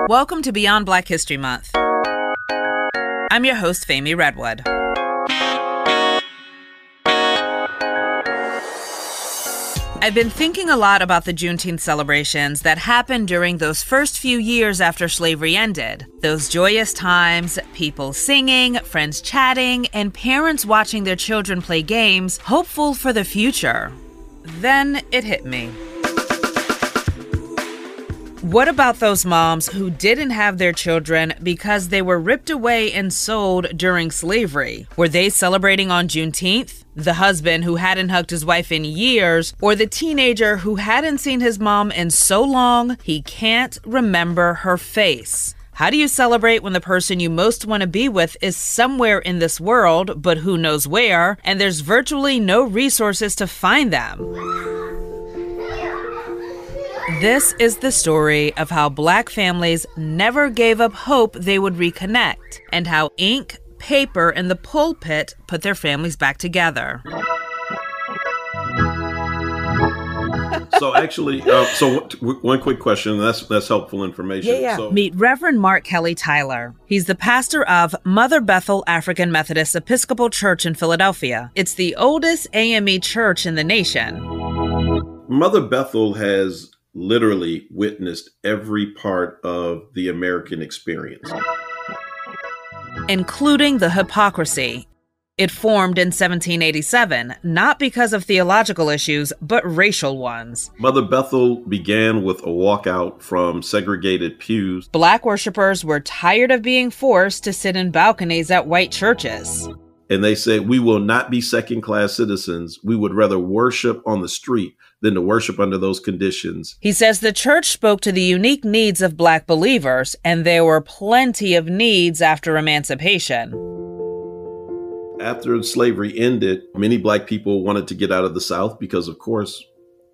Welcome to Beyond Black History Month. I'm your host, Fahmy Redwood. I've been thinking a lot about the Juneteenth celebrations that happened during those first few years after slavery ended. Those joyous times, people singing, friends chatting, and parents watching their children play games, hopeful for the future. Then it hit me. What about those moms who didn't have their children because they were ripped away and sold during slavery? Were they celebrating on Juneteenth? The husband who hadn't hugged his wife in years, or the teenager who hadn't seen his mom in so long he can't remember her face? How do you celebrate when the person you most want to be with is somewhere in this world, but who knows where, and there's virtually no resources to find them? This is the story of how Black families never gave up hope they would reconnect, and how ink, paper, and the pulpit put their families back together. So actually, one quick question, that's helpful information. Yeah. So, Meet Reverend Mark Kelly Tyler. He's the pastor of Mother Bethel African Methodist Episcopal Church in Philadelphia. It's the oldest AME church in the nation. Mother Bethel has literally witnessed every part of the American experience, including the hypocrisy. It formed in 1787, not because of theological issues, but racial ones. Mother Bethel began with a walkout from segregated pews. Black worshipers were tired of being forced to sit in balconies at white churches. And they said, we will not be second-class citizens. We would rather worship on the street than to worship under those conditions. He says the church spoke to the unique needs of Black believers, and there were plenty of needs after emancipation. After slavery ended, many Black people wanted to get out of the South because, of course,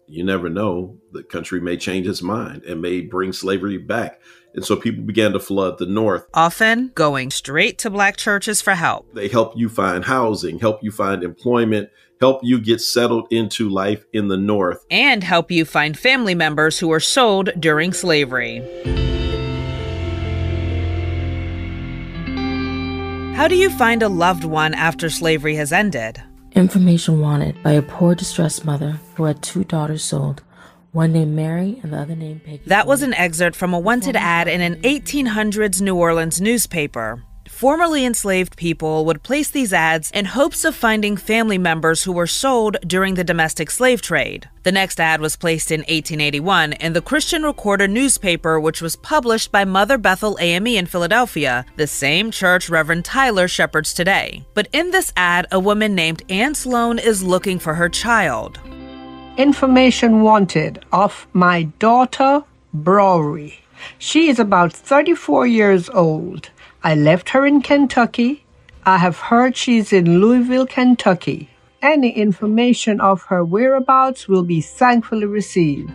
you never know, the country may change its mind and may bring slavery back. And so people began to flood the North. Often going straight to Black churches for help. They help you find housing, help you find employment, help you get settled into life in the North. And help you find family members who were sold during slavery. How do you find a loved one after slavery has ended? Information wanted by a poor, distressed mother who had two daughters sold, one named Mary and the other named Peggy. That was an excerpt from a wanted ad in an 1800s New Orleans newspaper. Formerly enslaved people would place these ads in hopes of finding family members who were sold during the domestic slave trade. The next ad was placed in 1881 in the Christian Recorder newspaper, which was published by Mother Bethel AME in Philadelphia, the same church Reverend Tyler shepherds today. But in this ad, a woman named Ann Sloan is looking for her child. Information wanted of my daughter, Browery. She is about 34 years old. I left her in Kentucky. I have heard she's in Louisville, Kentucky. Any information of her whereabouts will be thankfully received.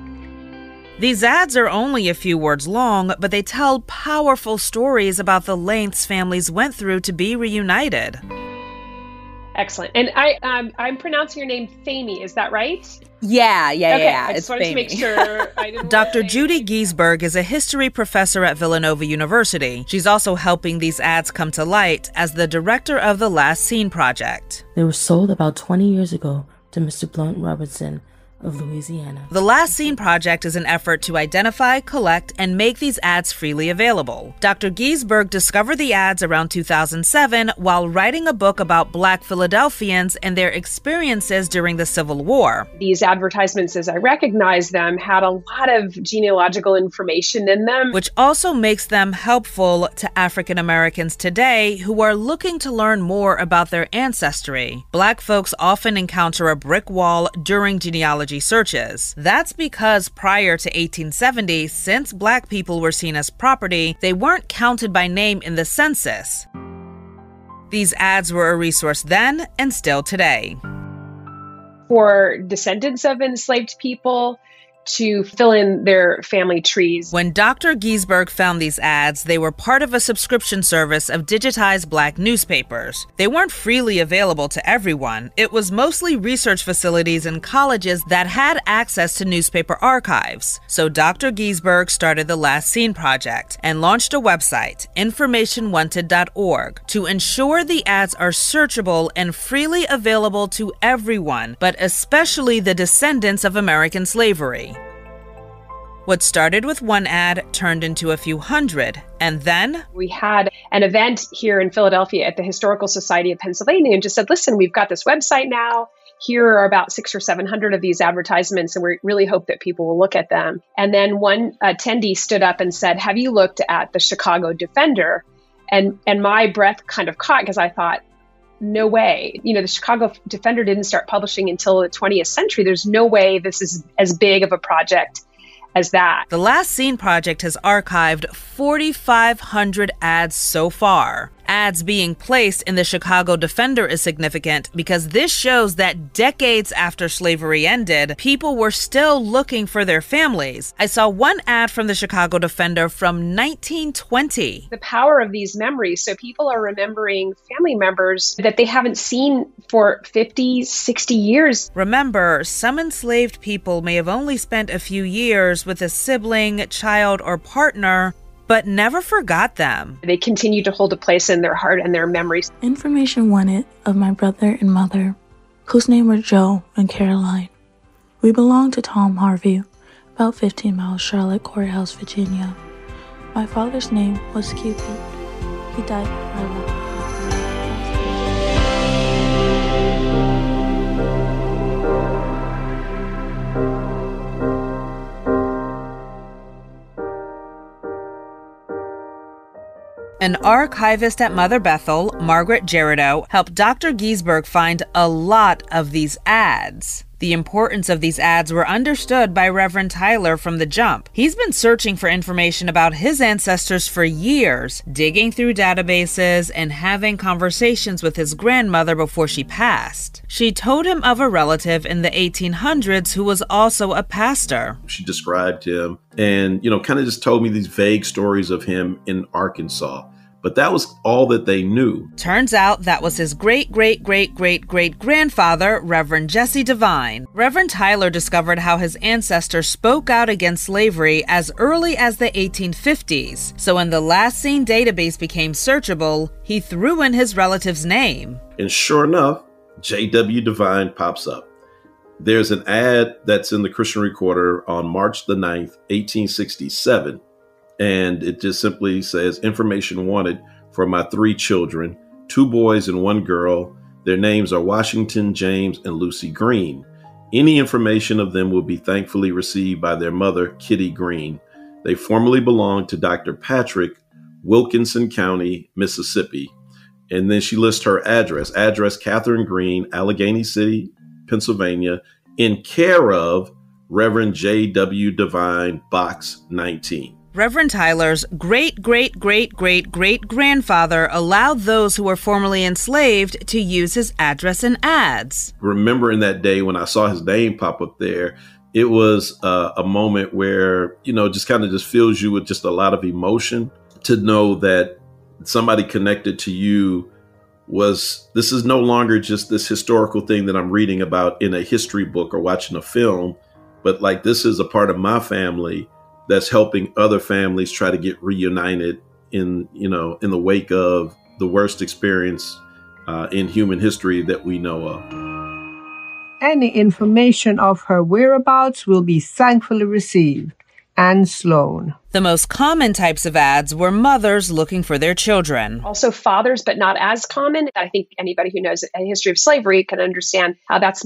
These ads are only a few words long, but they tell powerful stories about the lengths families went through to be reunited. Excellent. And I'm pronouncing your name Fahmy, is that right? Yeah. I just wanted to make sure. Dr. Judy Giesberg is a history professor at Villanova University. She's also helping these ads come to light as the director of the Last Seen Project. They were sold about 20 years ago to Mr. Blount Robertson of Louisiana. The Last Seen Project is an effort to identify, collect, and make these ads freely available. Dr. Giesberg discovered the ads around 2007 while writing a book about Black Philadelphians and their experiences during the Civil War. These advertisements, as I recognize them, had a lot of genealogical information in them, which also makes them helpful to African Americans today who are looking to learn more about their ancestry. Black folks often encounter a brick wall during genealogy searches. That's because prior to 1870, since Black people were seen as property, they weren't counted by name in the census. These ads were a resource then and still today. For descendants of enslaved people, to fill in their family trees. When Dr. Giesberg found these ads, they were part of a subscription service of digitized Black newspapers. They weren't freely available to everyone. It was mostly research facilities and colleges that had access to newspaper archives. So Dr. Giesberg started the Last Seen Project and launched a website, informationwanted.org, to ensure the ads are searchable and freely available to everyone, but especially the descendants of American slavery. What started with one ad turned into a few hundred, and then we had an event here in Philadelphia at the Historical Society of Pennsylvania and just said, listen, we've got this website now. Here are about 600 or 700 of these advertisements, and we really hope that people will look at them. And then one attendee stood up and said, have you looked at the Chicago Defender? And my breath kind of caught because I thought, no way. The Chicago Defender didn't start publishing until the 20th century. There's no way this is as big of a project as that. The Last Seen Project has archived 4,500 ads so far. Ads being placed in the Chicago Defender is significant because this shows that decades after slavery ended, people were still looking for their families. I saw one ad from the Chicago Defender from 1920. The power of these memories. So people are remembering family members that they haven't seen for 50, 60 years. Remember, some enslaved people may have only spent a few years with a sibling, child, or partner, but never forgot them. They continue to hold a place in their heart and their memories. Information wanted of my brother and mother, whose name were Joe and Caroline. We belonged to Tom Harvey, about 15 miles Charlotte Courthouse, Virginia. My father's name was Cupid. He died before I left. An archivist at Mother Bethel, Margaret Jerido, helped Dr. Giesberg find a lot of these ads. The importance of these ads were understood by Reverend Tyler from the jump. He's been searching for information about his ancestors for years, digging through databases and having conversations with his grandmother before she passed. She told him of a relative in the 1800s who was also a pastor. She described him and, kind of just told me these vague stories of him in Arkansas. But that was all that they knew. Turns out that was his great-great-great-great-great-grandfather, Reverend Jesse Devine. Reverend Tyler discovered how his ancestors spoke out against slavery as early as the 1850s. So when the Last Seen database became searchable, he threw in his relative's name. And sure enough, J.W. Devine pops up. There's an ad that's in the Christian Recorder on March the 9th, 1867. And it just simply says, information wanted for my 3 children, 2 boys and 1 girl. Their names are Washington, James, and Lucy Green. Any information of them will be thankfully received by their mother, Kitty Green. They formerly belonged to Dr. Patrick, Wilkinson County, Mississippi. And then she lists her address, Catherine Green, Allegheny City, Pennsylvania, in care of Reverend J.W. Devine, Box 19. Reverend Tyler's great-great-great-great-great-grandfather allowed those who were formerly enslaved to use his address in ads. Remembering that day when I saw his name pop up there, it was a moment where, just kind of just fills you with just a lot of emotion to know that somebody connected to you this is no longer just this historical thing that I'm reading about in a history book or watching a film, but like this is a part of my family that's helping other families try to get reunited in the wake of the worst experience in human history that we know of. Any information of her whereabouts will be thankfully received. Anne Sloan. The most common types of ads were mothers looking for their children. Also fathers, but not as common. I think anybody who knows a history of slavery can understand how that's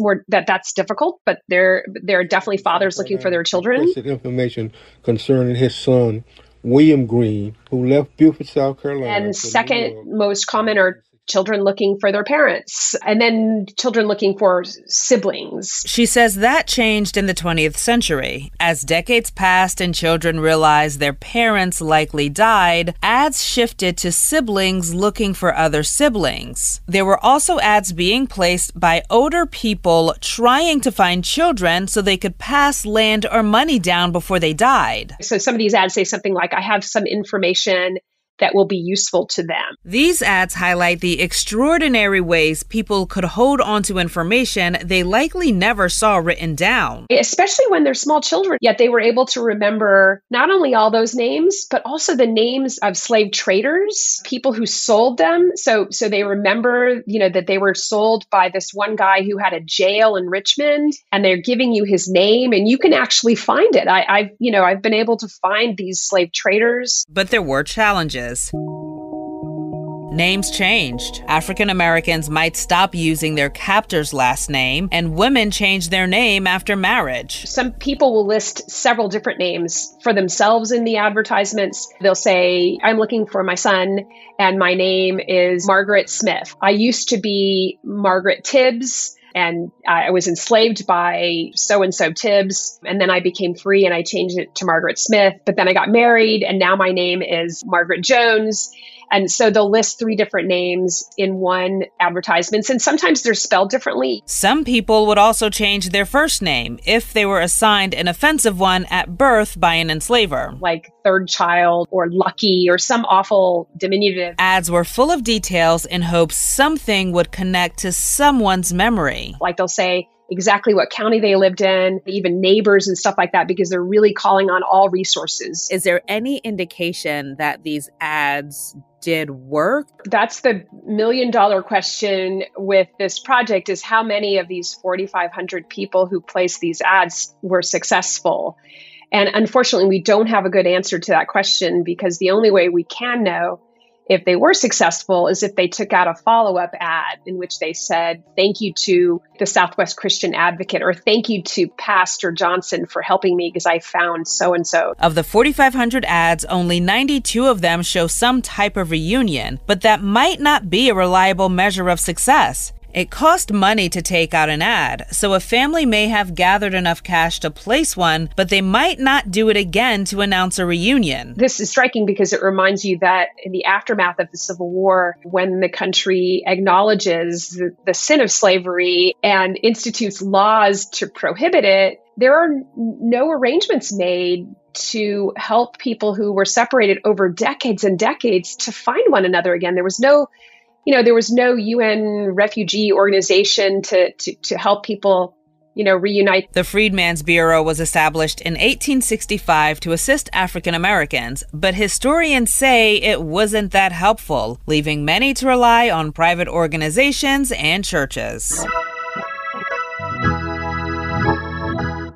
difficult, but there are definitely fathers looking for their children. Information concerning his son, William Green, who left Beaufort, South Carolina. And second most common are children looking for their parents, and then children looking for siblings. She says that changed in the 20th century. As decades passed and children realized their parents likely died, ads shifted to siblings looking for other siblings. There were also ads being placed by older people trying to find children so they could pass land or money down before they died. So some of these ads say something like, I have some information that will be useful to them. These ads highlight the extraordinary ways people could hold on to information they likely never saw written down. Especially when they're small children, yet they were able to remember not only all those names, but also the names of slave traders, people who sold them. So they remember, that they were sold by this one guy who had a jail in Richmond, and they're giving you his name, and you can actually find it. I've been able to find these slave traders. But there were challenges. Names changed. African Americans might stop using their captor's last name, and women changed their name after marriage. Some people will list several different names for themselves in the advertisements. They'll say, I'm looking for my son, and my name is Margaret Smith. I used to be Margaret Tibbs, and I was enslaved by so-and-so Tibbs, and then I became free and I changed it to Margaret Smith. But then I got married, and now my name is Margaret Jones. And so they'll list 3 different names in one advertisement, and sometimes they're spelled differently. Some people would also change their first name if they were assigned an offensive one at birth by an enslaver. Like third child or lucky or some awful diminutive. Ads were full of details in hopes something would connect to someone's memory. Like they'll say exactly what county they lived in, even neighbors and stuff like that, because they're really calling on all resources. Is there any indication that these ads did work? That's the million-dollar question with this project, is how many of these 4,500 people who placed these ads were successful? And unfortunately, we don't have a good answer to that question, because the only way we can know if they were successful is if they took out a follow-up ad in which they said, thank you to the Southwest Christian Advocate, or thank you to Pastor Johnson for helping me because I found so-and-so. Of the 4,500 ads, only 92 of them show some type of reunion, but that might not be a reliable measure of success. It cost money to take out an ad, so a family may have gathered enough cash to place one, but they might not do it again to announce a reunion. This is striking because it reminds you that in the aftermath of the Civil War, when the country acknowledges the sin of slavery and institutes laws to prohibit it, there are no arrangements made to help people who were separated over decades and decades to find one another again. There was no UN refugee organization to help people, reunite. The Freedmen's Bureau was established in 1865 to assist African Americans, but historians say it wasn't that helpful, leaving many to rely on private organizations and churches.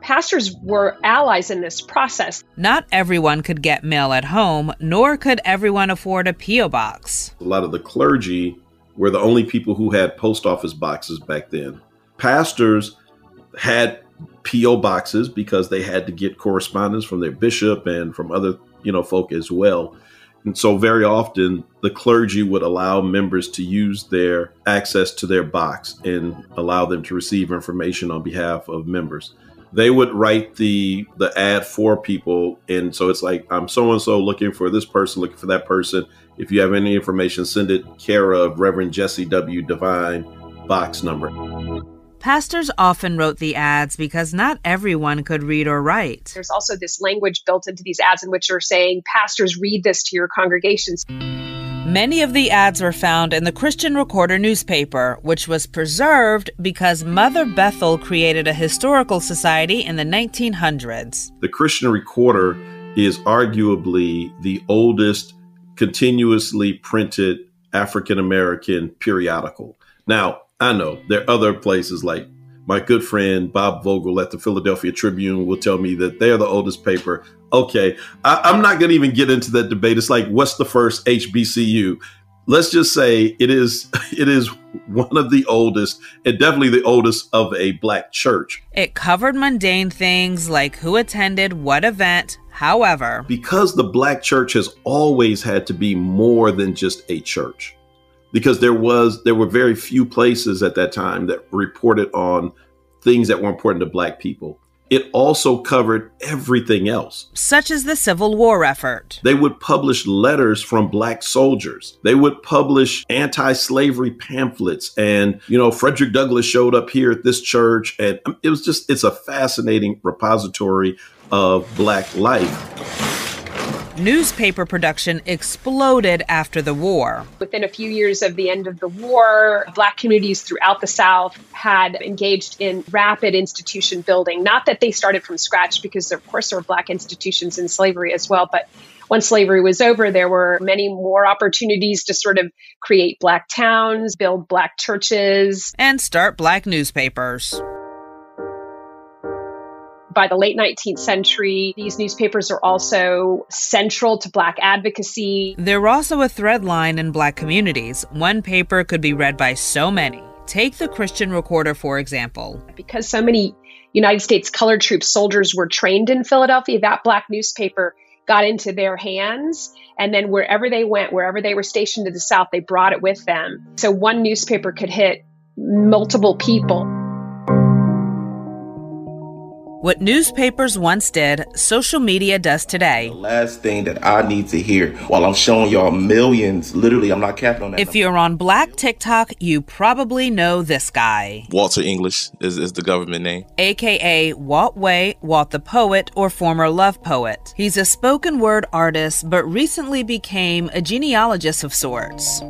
Pastors were allies in this process. Not everyone could get mail at home, nor could everyone afford a P.O. box. A lot of the clergy were the only people who had post office boxes back then. Pastors had P.O. boxes because they had to get correspondence from their bishop and from other, folk as well. And so very often the clergy would allow members to use their access to their box and allow them to receive information on behalf of members. They would write the ad for people. And so it's like, I'm so-and-so looking for this person, looking for that person. If you have any information, send it care of Reverend Jesse W. Divine, box number. Pastors often wrote the ads because not everyone could read or write. There's also this language built into these ads in which are saying, pastors, read this to your congregations. Many of the ads were found in the Christian Recorder newspaper, which was preserved because Mother Bethel created a historical society in the 1900s. The Christian Recorder is arguably the oldest continuously printed African-American periodical. Now, I know there are other places like my good friend Bob Vogel at the Philadelphia Tribune will tell me that they're the oldest paper. Okay, I'm not going to even get into that debate. It's like, what's the first HBCU? Let's just say it is one of the oldest, and definitely the oldest of a Black church. It covered mundane things like who attended what event. However, because the Black church has always had to be more than just a church, because there were very few places at that time that reported on things that were important to Black people. It also covered everything else, such as the Civil War effort. They would publish letters from Black soldiers. They would publish anti-slavery pamphlets. And, Frederick Douglass showed up here at this church. And it's a fascinating repository of Black life. Newspaper production exploded after the war. Within a few years of the end of the war, Black communities throughout the South had engaged in rapid institution building. Not that they started from scratch, because of course there were Black institutions in slavery as well. But once slavery was over, there were many more opportunities to sort of create Black towns, build Black churches, and start Black newspapers. By the late 19th century, these newspapers are also central to Black advocacy. There were also a thread line in Black communities. One paper could be read by so many. Take the Christian Recorder, for example. Because so many United States colored troops soldiers were trained in Philadelphia, that Black newspaper got into their hands. And then wherever they went, wherever they were stationed to the South, they brought it with them. So one newspaper could hit multiple people. What newspapers once did, social media does today. The last thing that I need to hear while I'm showing y'all millions, literally, I'm not capping on that. If you're on Black TikTok, you probably know this guy. Walter English is the government name. AKA Walt Way, Walt the Poet, or former love poet. He's a spoken word artist, but recently became a genealogist of sorts.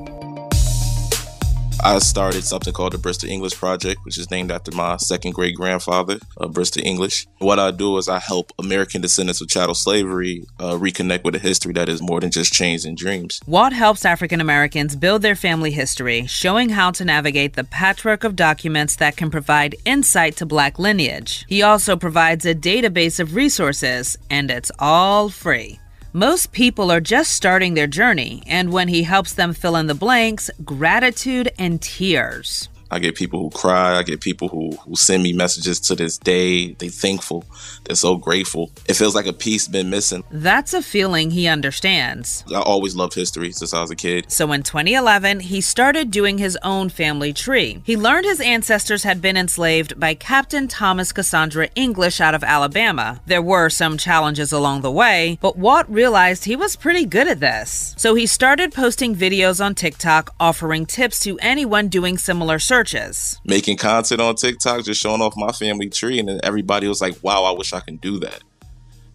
I started something called the Bristol English Project, which is named after my second great grandfather, Bristol English. What I do is I help American descendants of chattel slavery reconnect with a history that is more than just chains and dreams. Walt helps African Americans build their family history, showing how to navigate the patchwork of documents that can provide insight to Black lineage. He also provides a database of resources, and it's all free. Most people are just starting their journey, and when he helps them fill in the blanks, gratitude and tears. I get people who cry. I get people who send me messages to this day. They're thankful. They're so grateful. It feels like a piece been missing. That's a feeling he understands. I always loved history since I was a kid. So in 2011, he started doing his own family tree. He learned his ancestors had been enslaved by Captain Thomas Cassandra English out of Alabama. There were some challenges along the way, but Walt realized he was pretty good at this. So he started posting videos on TikTok offering tips to anyone doing similar searches. Making content on TikTok, just showing off my family tree, and then everybody was like, wow, I wish I can do that.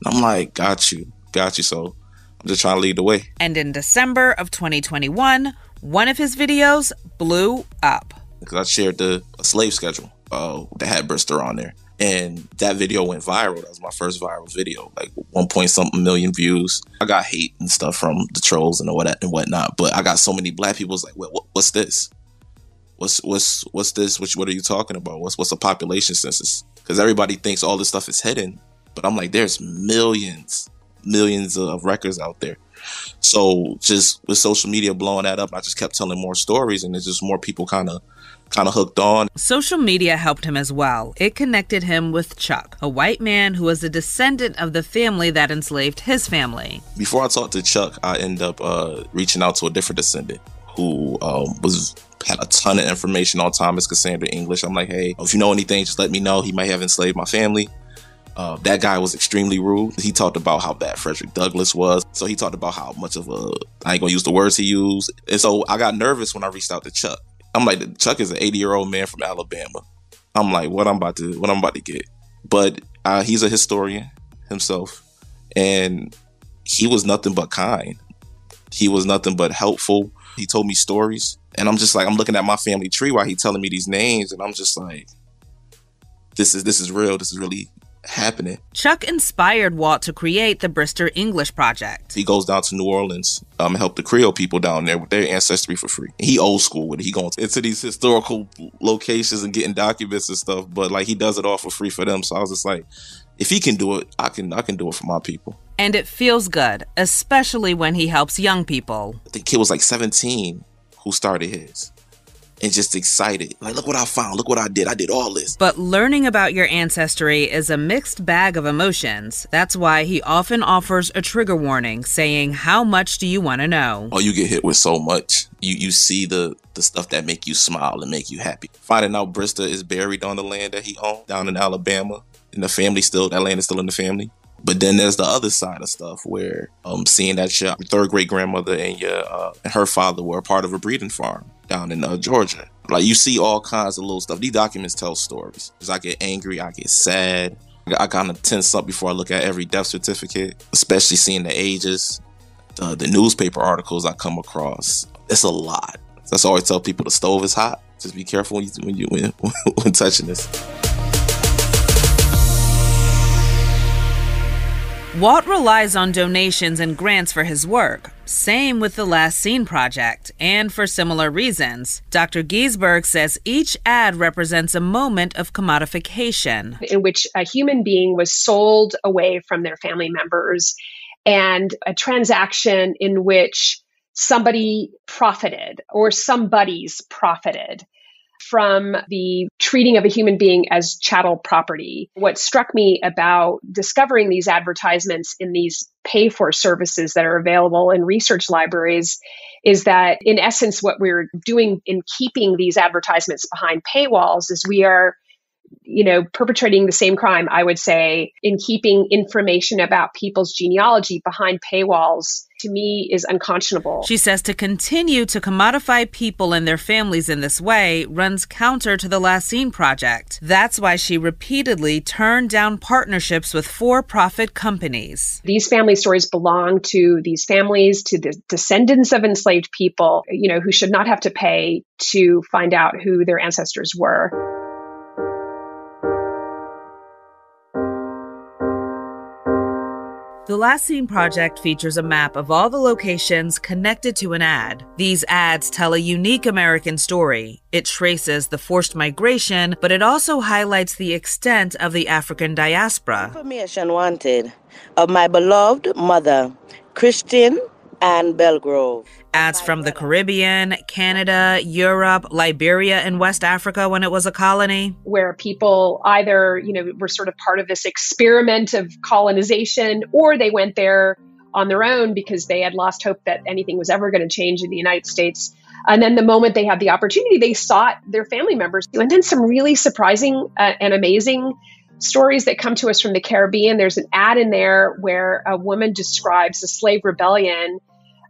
And I'm like, got you. So I'm just trying to lead the way. And in December of 2021, one of his videos blew up. Because I shared a slave schedule that had Bristol on there. And that video went viral. That was my first viral video, like 1.something million views. I got hate and stuff from the trolls and whatnot, but I got so many Black people was like, what's this? What's this? What are you talking about? What's a population census? Because everybody thinks all this stuff is hidden, but I'm like, there's millions of records out there. So just with social media blowing that up, I just kept telling more stories, and there's just more people kind of hooked on. Social media helped him as well. It connected him with Chuck, a white man who was a descendant of the family that enslaved his family. Before I talked to Chuck, I ended up reaching out to a different descendant who had a ton of information on Thomas Cassandra English. I'm like, hey, if you know anything, just let me know. He might have enslaved my family. That guy was extremely rude. He talked about how bad Frederick Douglass was. So he talked about how much of I ain't gonna use the words he used. And so I got nervous when I reached out to Chuck. I'm like, Chuck is an 80-year-old man from Alabama. I'm like, what I'm about to get. But he's a historian himself, and he was nothing but kind. He was nothing but helpful. He told me stories, and I'm just like, I'm looking at my family tree while he's telling me these names, and I'm just like, this is real. This is really happening. Chuck inspired Walt to create the Bristol English Project. He goes down to New Orleans and help the Creole people down there with their ancestry for free. He old school with it. He going into these historical locations and getting documents and stuff, but like he does it all for free for them. So I was just like, if he can do it, I can do it for my people. And it feels good, especially when he helps young people. The kid was like 17 who started his. and just excited. Like, look what I found. Look what I did. I did all this. But learning about your ancestry is a mixed bag of emotions. That's why he often offers a trigger warning, saying, how much do you want to know? Oh, you get hit with so much. You see the stuff that make you smile and make you happy. Finding out Brista is buried on the land that he owned down in Alabama. And the family still, that land is still in the family. But then there's the other side of stuff where seeing that your third great grandmother and her father were a part of a breeding farm down in Georgia. Like, you see all kinds of little stuff. These documents tell stories. Because I get angry, I get sad. I kind of tense up before I look at every death certificate, especially seeing the ages, the newspaper articles I come across. It's a lot. That's why I always tell people the stove is hot. Just be careful when touching this. Walt relies on donations and grants for his work. Same with the Last Seen Project, and for similar reasons. Dr. Giesberg says each ad represents a moment of commodification, in which a human being was sold away from their family members, and a transaction in which somebody profited or somebody's profited from the treating of a human being as chattel property. What struck me about discovering these advertisements in these pay-for services that are available in research libraries is that, in essence, what we're doing in keeping these advertisements behind paywalls is we are, perpetrating the same crime, I would say, in keeping information about people's genealogy behind paywalls, to me, is unconscionable. She says to continue to commodify people and their families in this way runs counter to the Last Seen Project. That's why she repeatedly turned down partnerships with for-profit companies. These family stories belong to these families, to the descendants of enslaved people, who should not have to pay to find out who their ancestors were. The Last Seen Project features a map of all the locations connected to an ad. These ads tell a unique American story. It traces the forced migration, but it also highlights the extent of the African diaspora. Information wanted of my beloved mother, Christine and Belgrove. Ads from the Caribbean, Canada, Europe, Liberia, and West Africa when it was a colony. Where people either, were sort of part of this experiment of colonization, or they went there on their own because they had lost hope that anything was ever going to change in the United States. And then the moment they had the opportunity, they sought their family members. And then some really surprising and amazing stories that come to us from the Caribbean. There's an ad in there where a woman describes a slave rebellion,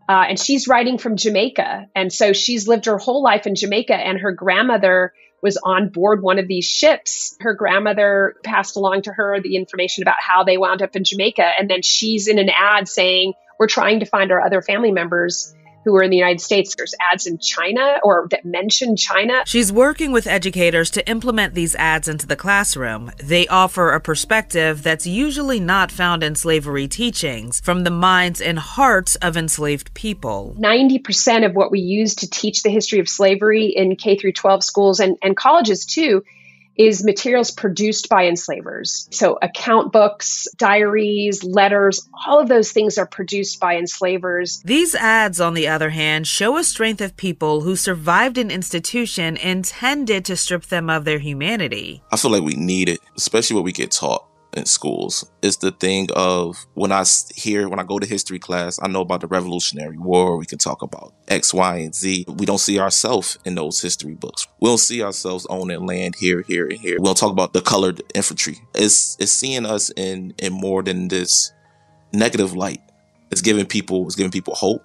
and she's writing from Jamaica. And so she's lived her whole life in Jamaica, and her grandmother was on board one of these ships. Her grandmother passed along to her the information about how they wound up in Jamaica. And then she's in an ad saying, we're trying to find our other family members who are in the United States. There's ads in China or that mention China. She's working with educators to implement these ads into the classroom. They offer a perspective that's usually not found in slavery teachings from the minds and hearts of enslaved people. 90% of what we use to teach the history of slavery in K through 12 schools and colleges too is materials produced by enslavers. So account books, diaries, letters, all of those things are produced by enslavers. These ads, on the other hand, show a strength of people who survived an institution intended to strip them of their humanity. I feel like we need it, especially what we get taught in schools. It's the thing of when I go to history class, I know about the Revolutionary War. We can talk about X, Y, and Z. We don't see ourselves in those history books. We don't see ourselves owning land here, here, and here. We don't talk about the colored infantry. It's seeing us in more than this negative light. It's giving people hope.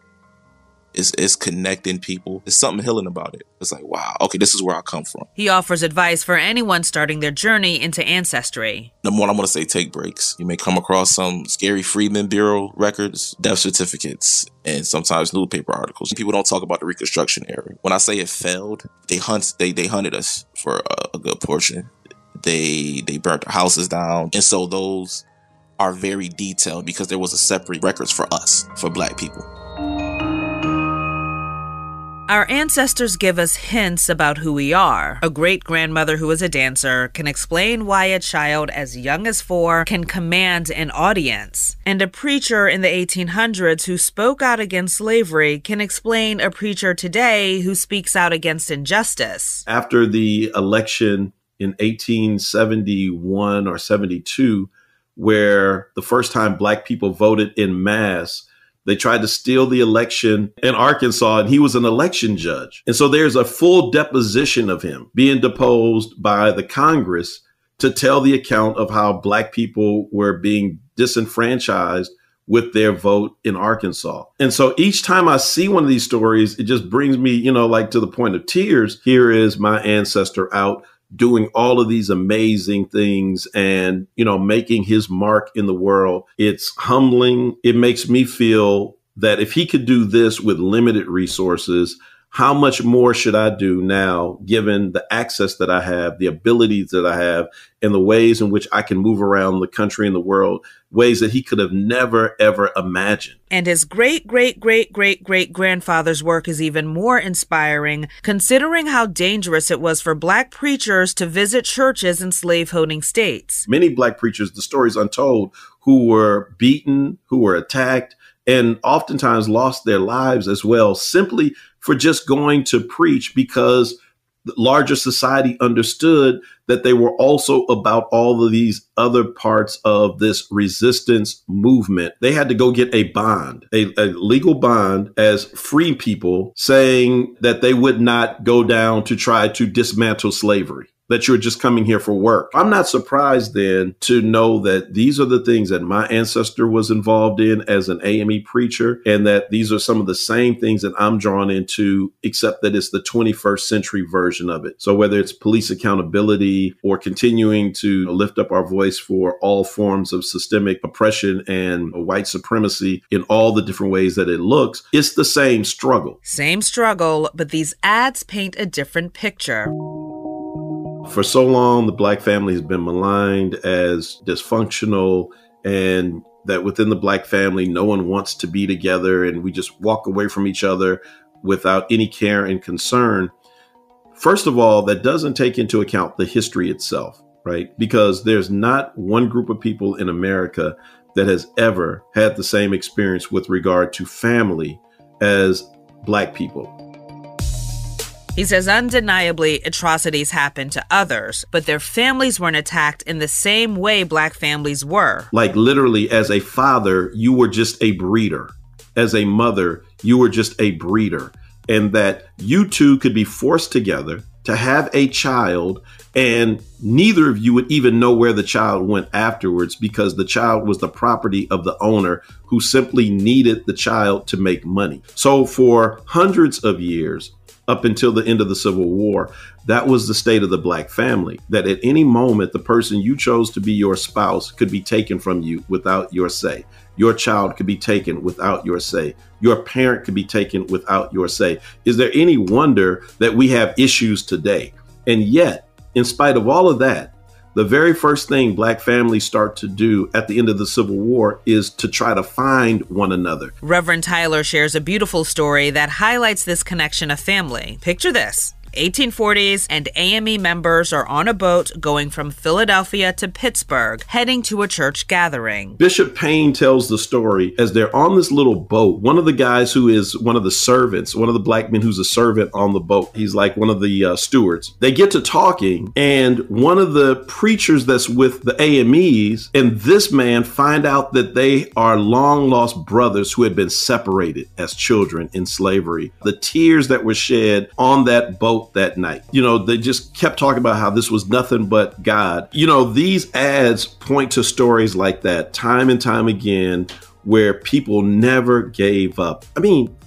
It's connecting people. There's something healing about it. It's like, wow, okay, this is where I come from. He offers advice for anyone starting their journey into ancestry. Number one, I'm going to say take breaks. You may come across some scary Freedmen Bureau records, death certificates, and sometimes newspaper articles. People don't talk about the Reconstruction era. When I say it failed, they hunted us for a good portion. They burnt our houses down. And so those are very detailed because there was a separate records for us, for Black people. Our ancestors give us hints about who we are. A great-grandmother who was a dancer can explain why a child as young as 4 can command an audience. And a preacher in the 1800s who spoke out against slavery can explain a preacher today who speaks out against injustice. After the election in 1871 or 72, where the first time Black people voted en masse, they tried to steal the election in Arkansas, and he was an election judge. And so there's a full deposition of him being deposed by the Congress to tell the account of how Black people were being disenfranchised with their vote in Arkansas. And so each time I see one of these stories, it just brings me, like to the point of tears. Here is my ancestor out doing all of these amazing things and, making his mark in the world. It's humbling. It makes me feel that if he could do this with limited resources, how much more should I do now, given the access that I have, the abilities that I have, and the ways in which I can move around the country and the world, ways that he could have never, ever imagined. And his great-great-great-great-great-grandfather's work is even more inspiring, considering how dangerous it was for Black preachers to visit churches in slave-holding states. Many Black preachers, the story's untold, who were beaten, who were attacked, and oftentimes lost their lives as well, simply for just going to preach, because the larger society understood that they were also about all of these other parts of this resistance movement. They had to go get a bond, a legal bond as free people, saying that they would not go down to try to dismantle slavery, that you're just coming here for work. I'm not surprised then to know that these are the things that my ancestor was involved in as an AME preacher, and that these are some of the same things that I'm drawn into, except that it's the 21st century version of it. So whether it's police accountability or continuing to lift up our voice for all forms of systemic oppression and white supremacy in all the different ways that it looks, it's the same struggle. Same struggle, but these ads paint a different picture. For so long, the Black family has been maligned as dysfunctional, and that within the Black family, no one wants to be together, and we just walk away from each other without any care and concern. First of all, that doesn't take into account the history itself, right? Because there's not one group of people in America that has ever had the same experience with regard to family as Black people. He says undeniably atrocities happened to others, but their families weren't attacked in the same way Black families were. Like literally, as a father, you were just a breeder. As a mother, you were just a breeder. And that you two could be forced together to have a child, and neither of you would even know where the child went afterwards, because the child was the property of the owner who simply needed the child to make money. So for hundreds of years, up until the end of the Civil War, that was the state of the Black family, that at any moment, the person you chose to be your spouse could be taken from you without your say. Your child could be taken without your say. Your parent could be taken without your say. Is there any wonder that we have issues today? And yet, in spite of all of that, the very first thing Black families start to do at the end of the Civil War is to try to find one another. Reverend Tyler shares a beautiful story that highlights this connection of family. Picture this. 1840s, and AME members are on a boat going from Philadelphia to Pittsburgh, heading to a church gathering. Bishop Payne tells the story as they're on this little boat. One of the guys who is one of the servants, one of the Black men who's a servant on the boat, he's like one of the stewards. They get to talking, and one of the preachers that's with the AMEs and this man find out that they are long lost brothers who had been separated as children in slavery. The tears that were shed on that boat that night. They just kept talking about how this was nothing but God. These ads point to stories like that time and time again, where people never gave up.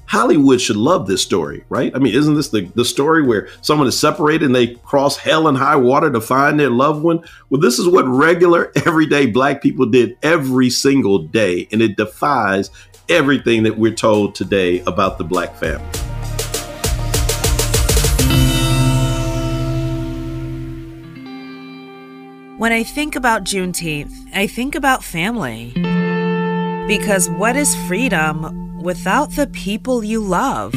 Hollywood should love this story, right? Isn't this the story where someone is separated and they cross hell and high water to find their loved one? Well, this is what regular, everyday Black people did every single day, and it defies everything that we're told today about the Black family. When I think about Juneteenth, I think about family. Because what is freedom without the people you love?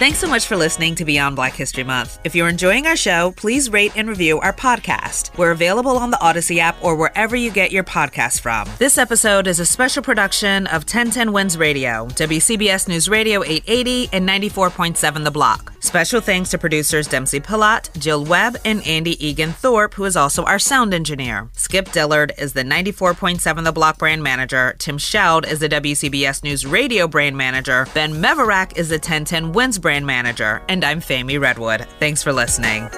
Thanks so much for listening to Beyond Black History Month. If you're enjoying our show, please rate and review our podcast. We're available on the Odyssey app or wherever you get your podcasts from. This episode is a special production of 1010 Wins Radio, WCBS News Radio 880 and 94.7 The Block. Special thanks to producers Dempsey Pilat, Jill Webb, and Andy Egan Thorpe, who is also our sound engineer. Skip Dillard is the 94.7 The Block brand manager. Tim Schaud is the WCBS News Radio brand manager. Ben Meverak is the 1010 Wins brand manager. And I'm Fami Redwood. Thanks for listening.